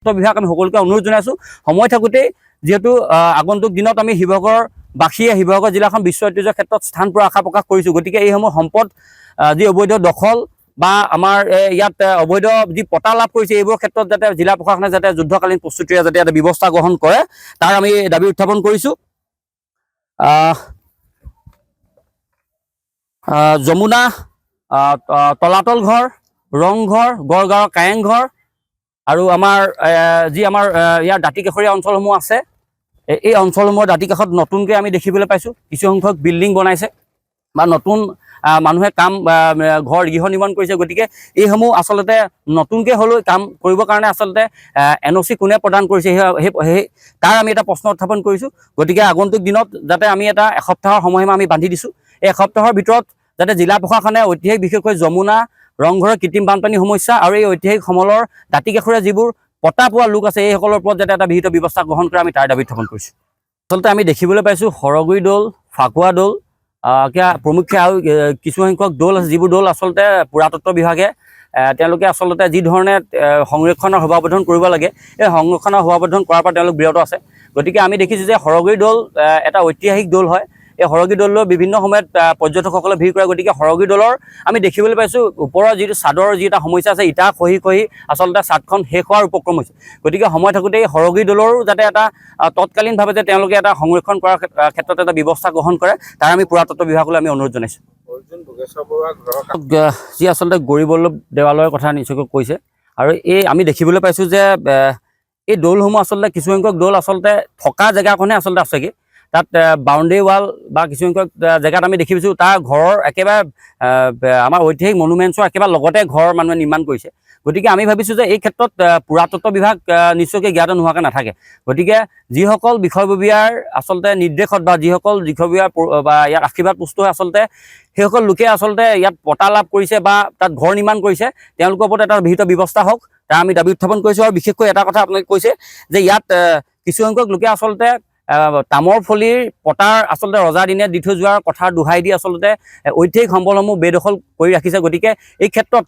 বিভাগ আমি সকলোকে অনুৰোধ জনাইছোঁ সময় থাকোঁতেই যিহেতু আগন্তুক দিনত আমি শিৱসাগৰবাসীয়ে শিৱসাগৰ জিলাখন বিশ্ব ঐতিহ্যৰ ক্ষেত্ৰত স্থান পোৱাৰ আশা প্ৰকাশ কৰিছোঁ। গতিকে এইসমূহ সম্পদ যি অবৈধ দখল বা আমাৰ ইয়াত অবৈধ যি পটা লাভ কৰিছে এইবোৰৰ ক্ষেত্ৰত যাতে জিলা প্ৰশাসনে যাতে যুদ্ধকালীন প্ৰস্তুতিৰে যাতে এটা ব্যৱস্থা গ্ৰহণ কৰে তাৰ আমি দাবী উত্থাপন কৰিছোঁ। যমুনা তলাতল ঘৰ, ৰংঘৰ, গড়গাঁৱৰ কাৰেংঘৰ আৰু আমাৰ যি আমাৰ ইয়াৰ দাঁতিকাষৰীয়া অঞ্চলসমূহ আছে এই অঞ্চলসমূহৰ দাঁতিকাষত নতুনকৈ আমি দেখিবলৈ পাইছোঁ কিছুসংখ্যক বিল্ডিং বনাইছে বা নতুন মানুহে কাম গৃহ নিৰ্মাণ কৰিছে। গতিকে এইসমূহ আচলতে নতুনকৈ হ'লেও কাম কৰিবৰ কাৰণে আচলতে NOC কোনে প্ৰদান কৰিছে সেই তাৰ আমি এটা প্ৰশ্ন উত্থাপন কৰিছোঁ। গতিকে আগন্তুক দিনত যাতে আমি এটা এসপ্তাহৰ সময়সীমা আমি বান্ধি দিছোঁ। এই এসপ্তাহৰ ভিতৰত যাতে জিলা প্ৰশাসনে ঐতিহাসিক বিশেষকৈ যমুনা ৰংঘৰৰ কৃত্ৰিম বানপানী সমস্যা আৰু এই ঐতিহাসিক সমলৰ দাঁতিকাষৰীয়া যিবোৰ পটা পোৱা লোক আছে এইসকলৰ ওপৰত যাতে এটা বিহিত ব্যৱস্থা গ্ৰহণ কৰে আমি তাৰ দাবী উত্থাপন কৰিছোঁ। আচলতে আমি দেখিবলৈ পাইছোঁ সৰগুৰি দৌল, ফাকুৱা দৌল প্ৰমুখ্যে আৰু কিছুসংখ্যক দৌল আছে যিবোৰ দৌল আচলতে পুৰাতত্ব বিভাগে তেওঁলোকে আচলতে যি ধৰণে সংৰক্ষণৰ সভাৱৰ্ধন কৰিব লাগে এই সংৰক্ষণৰ সভাৱৰ্ধন কৰাৰ পৰা তেওঁলোক বিৰত আছে। গতিকে আমি দেখিছোঁ যে সৰগুৰি দৌল এটা ঐতিহাসিক দৌল হয়। এই সৰগুৰি দৌলৰ বিভিন্ন সময়ত পৰ্যটকসকলে ভিৰ কৰে। গতিকে সৰগুৰি দৌলৰ আমি দেখিবলৈ পাইছোঁ ওপৰৰ যিটো ছাদৰ যি এটা সমস্যা আছে ইটা খহি খহি আচলতে ছাদখন শেষ হোৱাৰ উপক্ৰম হৈছে। গতিকে সময় থাকোঁতে এই সৰগুৰি দৌলৰো যাতে এটা তৎকালীনভাৱে যে তেওঁলোকে এটা সংৰক্ষণ কৰাৰ ক্ষেত্ৰত এটা ব্যৱস্থা গ্ৰহণ কৰে তাৰ আমি পুৰাতত্ব বিভাগলৈ আমি অনুৰোধ জনাইছোঁ। যি আচলতে গৌৰীবল্লভ দেৱালয়ৰ কথা নিশ্চয়কৈ কৈছে আৰু এই আমি দেখিবলৈ পাইছোঁ যে এই দৌলসমূহ আচলতে কিছুসংখ্যক দৌল আচলতে থকা জেগাখনে আচলতে আছেগৈ। তাত বাউণ্ডেৰী ৱাল বা কিছুসংখ্যক জেগাত আমি দেখি পাইছোঁ তাৰ ঘৰৰ একেবাৰে আমাৰ ঐতিহাসিক মনুমেণ্টছৰ একেবাৰে লগতে ঘৰ মানুহে নিৰ্মাণ কৰিছে। গতিকে আমি ভাবিছোঁ যে এই ক্ষেত্ৰত পুৰাতত্ব বিভাগ নিশ্চয়কৈ জ্ঞাত নোহোৱাকৈ নাথাকে। গতিকে যিসকল বিষয়ববীয়াৰ আচলতে নিৰ্দেশত বা যিসকল বিষয়ববীয়াৰ বা ইয়াত আশীৰ্বাদ পুষ্ট হৈ আচলতে সেইসকল লোকে আচলতে ইয়াত পটা লাভ কৰিছে বা তাত ঘৰ নিৰ্মাণ কৰিছে তেওঁলোকৰ ওপৰত এটা বিহিত ব্যৱস্থা হওক তাৰ আমি দাবী উত্থাপন কৰিছোঁ। আৰু বিশেষকৈ এটা কথা আপোনালোকে কৈছে যে ইয়াত কিছুসংখ্যক লোকে আচলতে তামৰ ফলিৰ পটাৰ আচলতে ৰজাৰ দিনে দি থৈ যোৱাৰ কথা দোহাই দি আচলতে ঐতিহাসিক সম্পদসমূহ বেদখল কৰি ৰাখিছে। গতিকে এই ক্ষেত্ৰত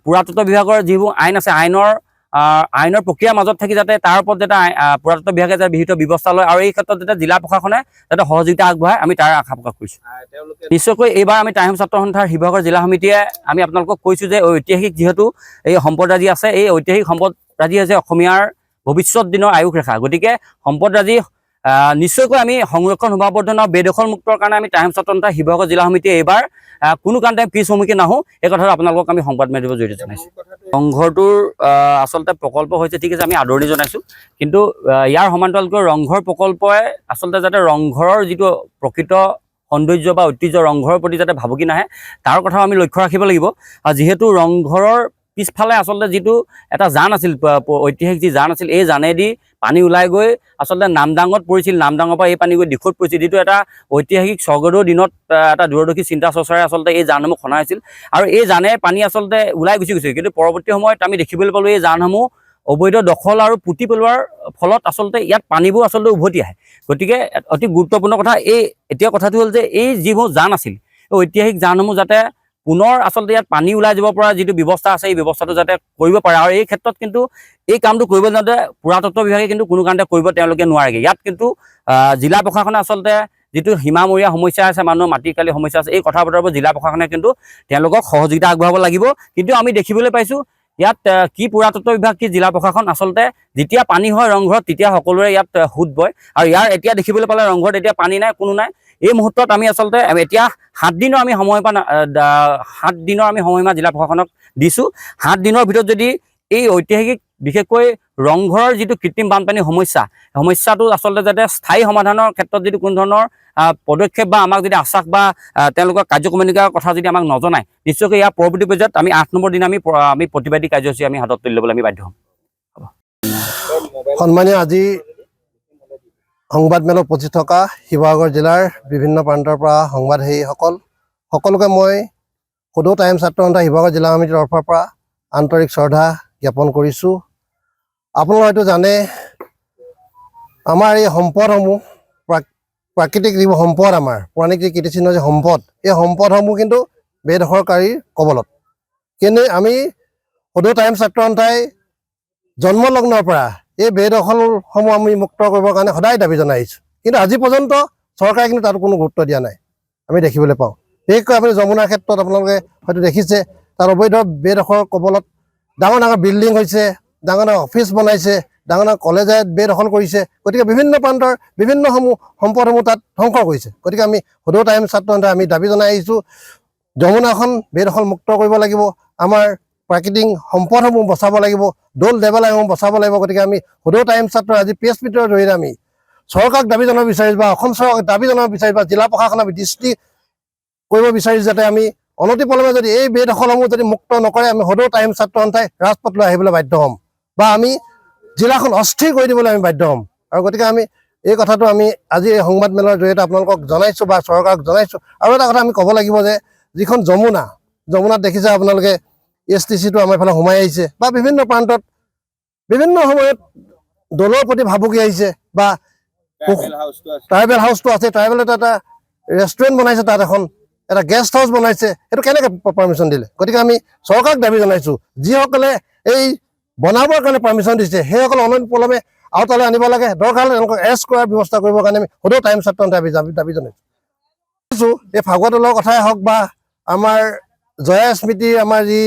পুৰাতত্ব বিভাগৰ যিবোৰ আইন আছে আইনৰ প্ৰক্ৰিয়াৰ মাজত থাকি যাতে তাৰ ওপৰত যাতে পুৰাতত্ব বিভাগে যাতে বিহিত ব্যৱস্থা লয় আৰু এই ক্ষেত্ৰত যাতে জিলা প্ৰশাসনে যাতে সহযোগিতা আগবঢ়ায় আমি তাৰ আশা প্ৰকাশ কৰিছোঁ। নিশ্চয়কৈ এইবাৰ আমি টাইম ছাত্ৰ সন্থাৰ শিৱসাগৰ জিলা সমিতিয়ে আমি আপোনালোকক কৈছোঁ যে ঐতিহাসিক যিহেতু এই সম্পদৰাজি আছে এই ঐতিহাসিক সম্পদৰাজি হৈছে অসমীয়াৰ ভৱিষ্যত দিনৰ আয়ুস ৰেখা। গতিকে সম্পদৰাজি নিশ্চয়কৈ আমি সংৰক্ষণ সভাৱৰ্ধন আৰু বেদখল মুক্তৰ কাৰণে আমি টাইম ছাত্ৰ সন্থাৰ শিৱসাগৰ জিলা সমিতিয়ে এইবাৰ কোনো কাৰণতে পিছ হুমুকি নাহোঁ এই কথাটো আপোনালোকক আমি সংবাদ মাধ্যমৰ জৰিয়তে জনাইছোঁ। ৰংঘৰটোৰ আচলতে প্ৰকল্প হৈছে ঠিক আছে আমি আদৰণি জনাইছোঁ কিন্তু ইয়াৰ সমান্তৰালকৈ ৰংঘৰ প্ৰকল্পই আচলতে যাতে ৰংঘৰৰ যিটো প্ৰকৃত সৌন্দৰ্য বা ঐতিহ্য ৰংঘৰৰ প্ৰতি যাতে ভাবুকি নাহে তাৰ কথাও আমি লক্ষ্য ৰাখিব লাগিব। যিহেতু ৰংঘৰৰ পিছফালে আচলতে যিটো এটা জান আছিল ঐতিহাসিক যি জান আছিল এই জানেদি পানী ওলাই গৈ আচলতে নামদাঙত পৰিছিল। নামদাঙৰ পৰা এই পানী গৈ দিখৌত পৰিছিল যিটো এটা ঐতিহাসিক স্বৰ্গদেউৰ দিনত এটা দূৰদৰ্শী চিন্তা চৰ্চাৰে আচলতে এই জানসমূহ খনা হৈছিল আৰু এই জানে পানী আচলতে ওলাই গুচি গৈছিল। কিন্তু পৰৱৰ্তী সময়ত আমি দেখিবলৈ পালোঁ এই জানসমূহ অবৈধ দখল আৰু পুতি পেলোৱাৰ ফলত আচলতে ইয়াত পানীবোৰ আচলতে উভতি আহে। গতিকে অতি গুৰুত্বপূৰ্ণ কথা এতিয়া কথাটো হ'ল যে এই যিবোৰ জান আছিল ঐতিহাসিক জানসমূহ যাতে পুনৰ আচলতে ইয়াত পানী ওলাই যাব পৰা যিটো ব্যৱস্থা আছে এই ব্যৱস্থাটো যাতে কৰিব পাৰে আৰু এই ক্ষেত্ৰত কিন্তু এই কামটো কৰিব যাওঁতে পুৰাতত্ব বিভাগে কিন্তু কোনো কাৰণতে কৰিব তেওঁলোকে নোৱাৰেগৈ। ইয়াত কিন্তু জিলা প্ৰশাসনে আচলতে যিটো সীমামূৰীয়া সমস্যা আছে মানুহৰ মাটি কালি সমস্যা আছে এই কথা বতৰাবোৰ জিলা প্ৰশাসনে কিন্তু তেওঁলোকক সহযোগিতা আগবঢ়াব লাগিব। কিন্তু আমি দেখিবলৈ পাইছোঁ ইয়াত কি পুৰাতত্ব বিভাগ কি জিলা প্ৰশাসন আচলতে যেতিয়া পানী হয় ৰংঘৰত তেতিয়া সকলোৰে ইয়াত সোঁত বয় আৰু ইয়াৰ এতিয়া দেখিবলৈ পালে ৰংঘৰত এতিয়া পানী নাই কোনো নাই। এই মুহূৰ্তত আমি আচলতে এতিয়া 7 দিনৰ আমি সময়সীমা জিলা প্ৰশাসনক দিছোঁ। 7 দিনৰ ভিতৰত যদি এই ঐতিহাসিক বিশেষকৈ ৰংঘৰৰ যিটো কৃত্ৰিম বানপানী সমস্যাটো আচলতে যাতে স্থায়ী সমাধানৰ ক্ষেত্ৰত যদি কোনো ধৰণৰ পদক্ষেপ বা আমাক যদি আশ্বাস বা তেওঁলোকৰ কাৰ্যক্ৰমণিকাৰ কথা যদি আমাক নজনায় নিশ্চয়কৈ ইয়াৰ পৰৱৰ্তী পৰ্যায়ত আমি 8 নম্বৰ দিনা আমি প্ৰতিবাদী কাৰ্যসূচী আমি হাতত তুলি ল'বলৈ আমি বাধ্য হ'ম। সন্মানীয় আজি সংবাদমেলত উপস্থিত থকা শিৱসাগৰ জিলাৰ বিভিন্ন প্ৰান্তৰ পৰা সংবাদসেৱীসকল সকলোকে মই সদৌ টাইম ছাত্ৰ সন্থা শিৱসাগৰ জিলা সমিতিৰ তৰফৰ পৰা আন্তৰিক শ্ৰদ্ধা জ্ঞাপন কৰিছোঁ। আপোনালোকে হয়তো জানে আমাৰ এই সম্পদসমূহ প্ৰাকৃতিক যিবোৰ সম্পদ আমাৰ পৌৰাণিক যি কীৰ্তিচিহ্ন যে সম্পদ এই সম্পদসমূহ কিন্তু বেদখলকাৰীৰ কবলত। কিন্তু আমি সদৌ টাইম ছাত্ৰ সন্থাই জন্মলগ্নৰ পৰা এই বেদখলসমূহ আমি মুক্ত কৰিবৰ কাৰণে সদায় দাবী জনাই আহিছোঁ। কিন্তু আজি পৰ্যন্ত চৰকাৰে কিন্তু তাত কোনো গুৰুত্ব দিয়া নাই, আমি দেখিবলৈ পাওঁ। বিশেষকৈ আপুনি যমুনাৰ ক্ষেত্ৰত আপোনালোকে হয়তো দেখিছে, তাত অবৈধ বেদখলৰ কবলত ডাঙৰ ডাঙৰ বিল্ডিং হৈছে, ডাঙৰ ডাঙৰ অফিচ বনাইছে, ডাঙৰ ডাঙৰ কলেজে বেদখল কৰিছে। গতিকে বিভিন্ন প্ৰান্তৰ বিভিন্ন সম্পদসমূহ তাত ধ্বংস কৰিছে। গতিকে আমি সদৌ টাইম ছাত্ৰ সন্থাই আমি দাবী জনাই আহিছোঁ, যমুনাখন বেদখল মুক্ত কৰিব লাগিব, আমাৰ প্ৰাকৃতিক সম্পদসমূহ বচাব লাগিব, দৌল দেৱালয়সমূহ বচাব লাগিব। গতিকে আমি সদৌ টাইম ছাত্ৰ আজি প্ৰেছ মিটৰ জৰিয়তে আমি চৰকাৰক দাবী জনাব বিচাৰিছোঁ, বা অসম চৰকাৰক দাবী জনাব বিচাৰিছোঁ, বা জিলা প্ৰশাসনক আমি দৃষ্টি কৰিব বিচাৰিছোঁ যাতে আমি অনতিপলমে যদি এই বেদখলসমূহ যদি মুক্ত নকৰে, আমি সদৌ টাইম ছাত্ৰ সন্থাই ৰাজপথলৈ আহিবলৈ বাধ্য হ'ম, বা আমি জিলাখন অস্থিৰ কৰি দিবলৈ আমি বাধ্য হ'ম। আৰু গতিকে আমি এই কথাটো আমি আজি এই সংবাদ মেলৰ জৰিয়তে আপোনালোকক জনাইছোঁ বা চৰকাৰক জনাইছোঁ। আৰু এটা কথা আমি ক'ব লাগিব যে যিখন যমুনাত দেখিছে আপোনালোকে STCটো আমাৰ এইফালে সোমাই আহিছে, বা বিভিন্ন প্ৰান্তত বিভিন্ন সময়ত দলৰ প্ৰতি ভাবুকি আহিছে, বা ট্ৰাইবেল হাউচটো আছে, ট্ৰাইবেলত এটা ৰেষ্টুৰেণ্ট বনাইছে, তাত এখন এটা গেষ্ট হাউচ বনাইছে। সেইটো কেনেকৈ পাৰ্মিশ্যন দিলে? গতিকে আমি চৰকাৰক দাবী জনাইছোঁ, যিসকলে এই বনাবৰ কাৰণে পাৰ্মিশ্যন দিছে সেইসকল অনতিপলমে আওতালৈ আনিব লাগে, দৰকাৰ হ'লে তেওঁলোকক এৰেষ্ট কৰাৰ ব্যৱস্থা কৰিবৰ কাৰণে আমি সদৌ টাইম ছাত্ৰ সন্থাই দাবী জনাইছোঁ। এই ফাকুৱা দলৰ কথাই হওক, বা আমাৰ জয়া স্মৃতিৰ আমাৰ যি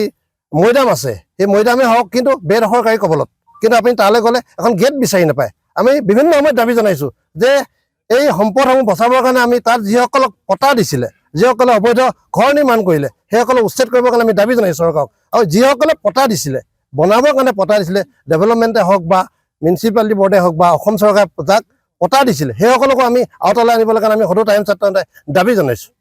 মৈদাম আছে, সেই মৈদামেই হওক, কিন্তু বেদখলকাৰী কবলত। কিন্তু আপুনি তালৈ গ'লে এখন গেট বিচাৰি নাপায়। আমি বিভিন্ন সময়ত দাবী জনাইছোঁ যে এই সম্পদসমূহ বচাবৰ কাৰণে আমি তাত যিসকলক পটা দিছিলে, যিসকলে অবৈধ ঘৰ নিৰ্মাণ কৰিলে, সেইসকলক উচ্ছেদ কৰিবৰ কাৰণে আমি দাবী জনাইছোঁ চৰকাৰক। আৰু যিসকলে পটা দিছিলে, বনাবৰ কাৰণে পটা দিছিলে, ডেভেলপমেণ্টে হওক বা মিউনিচিপালিটি বৰ্ডে হওক বা অসম চৰকাৰে যাক পটা দিছিলে, সেইসকলকো আমি আওতালৈ আনিবলৈ কাৰণে আমি সদৌ টাইম ছাত্ৰ সন্থাই দাবী জনাইছোঁ।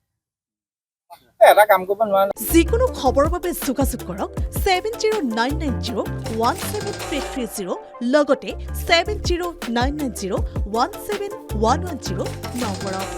যিকোনো খবৰৰ বাবে যোগাযোগ কৰক 7099017330 লগতে 7099017110 নম্বৰত।